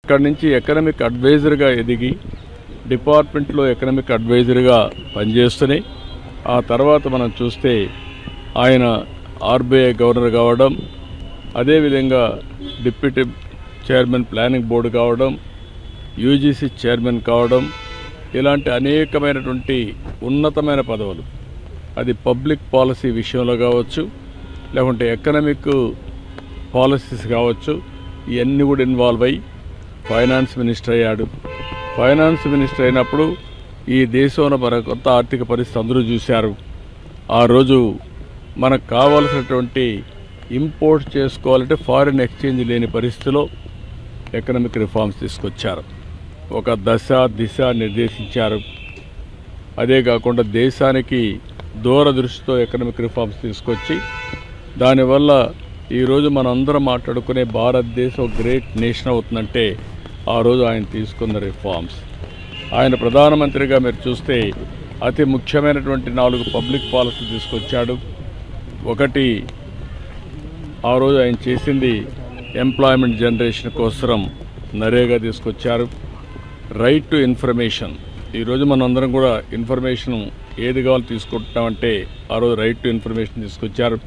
అక్కడి నుంచి ఎకనామిక్ అడ్వైజర్గా ఎదిగి డిపార్ట్మెంట్లో ఎకనామిక్ అడ్వైజర్గా పనిచేస్తూనే ఆ తర్వాత మనం చూస్తే ఆయన ఆర్బీఐ గవర్నర్ కావడం, అదేవిధంగా డిప్యూటీ చైర్మన్ ప్లానింగ్ బోర్డు కావడం, యూజీసీ చైర్మన్ కావడం, ఇలాంటి అనేకమైనటువంటి ఉన్నతమైన పదవులు, అది పబ్లిక్ పాలసీ విషయంలో కావచ్చు, లేకుంటే ఎకనామిక్ పాలసీస్ కావచ్చు, ఇవన్నీ కూడా ఇన్వాల్వ్ అయ్యి ఫైనాన్స్ మినిస్టర్ అయ్యాడు. ఫైనాన్స్ మినిస్టర్ అయినప్పుడు ఈ దేశంలో మన కొత్త ఆర్థిక పరిస్థితి అందరూ చూశారు. ఆ రోజు మనకు కావాల్సినటువంటి ఇంపోర్ట్ చేసుకోవాలంటే ఫారిన్ ఎక్స్చేంజ్ లేని పరిస్థితిలో ఎకనామిక్ రిఫార్మ్స్ తీసుకొచ్చారు. ఒక దిశ నిర్దేశించారు. అదే కాకుండా దేశానికి దూరదృష్టితో ఎకనామిక్ రిఫార్మ్స్ తీసుకొచ్చి దానివల్ల ఈరోజు మనందరం మాట్లాడుకునే భారతదేశం గ్రేట్ నేషన్ అవుతుందంటే ఆ రోజు ఆయన తీసుకున్న రిఫార్మ్స్. ఆయన ప్రధానమంత్రిగా మీరు చూస్తే అతి ముఖ్యమైనటువంటి 4 పబ్లిక్ పాలసీలు తీసుకొచ్చాడు. ఒకటి, ఆ రోజు ఆయన చేసింది ఎంప్లాయ్మెంట్ జనరేషన్ కోసం నరేగా తీసుకొచ్చారు. రైట్ టు ఇన్ఫర్మేషన్, ఈరోజు మనందరం కూడా ఇన్ఫర్మేషన్ ఏది కావాలో తీసుకుంటున్నామంటే ఆ రోజు రైట్ టు ఇన్ఫర్మేషన్ తీసుకొచ్చారు.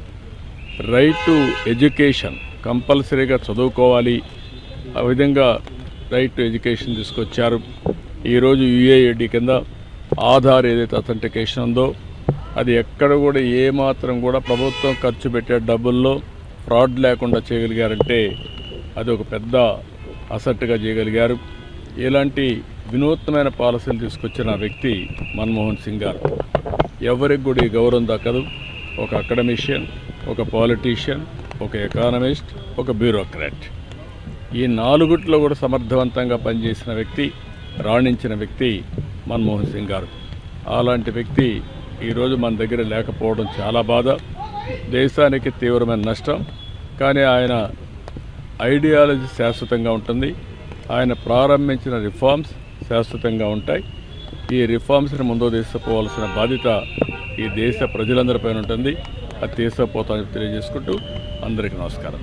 రైట్ టు ఎడ్యుకేషన్, కంపల్సరీగా చదువుకోవాలి, ఆ విధంగా రైట్ టు ఎడ్యుకేషన్ తీసుకొచ్చారు. ఈరోజు యుఏఐడి కింద ఆధార్ ఏదైతే అథెంటికేషన్ ఉందో అది ఎక్కడ కూడా ఏమాత్రం కూడా ప్రభుత్వం ఖర్చు పెట్టే డబ్బుల్లో ఫ్రాడ్ లేకుండా చేయగలిగారంటే అది ఒక పెద్ద అసెట్గా చేయగలిగారు. ఇలాంటి వినూత్నమైన పాలసీలు తీసుకొచ్చిన వ్యక్తి మన్మోహన్ సింగ్ గారు. ఎవరికి కూడా ఈ గౌరవం దక్కదు. ఒక అకాడమిషియన్, ఒక పాలిటీషియన్, ఒక ఎకానమిస్ట్, ఒక బ్యూరోక్రాట్, ఈ 4 కూడా సమర్థవంతంగా పనిచేసిన వ్యక్తి, రాణించిన వ్యక్తి మన్మోహన్ సింగ్ గారు. అలాంటి వ్యక్తి ఈరోజు మన దగ్గర లేకపోవడం చాలా బాధ, దేశానికి తీవ్రమైన నష్టం. కానీ ఆయన ఐడియాలజీ శాశ్వతంగా ఉంటుంది. ఆయన ప్రారంభించిన రిఫార్మ్స్ శాశ్వతంగా ఉంటాయి. ఈ రిఫార్మ్స్ని ముందుకు తీసుకుపోవాల్సిన బాధ్యత ఈ దేశ ప్రజలందరిపైన ఉంటుంది. అది తీసుకుపోతామని తెలియజేసుకుంటూ అందరికీ నమస్కారం.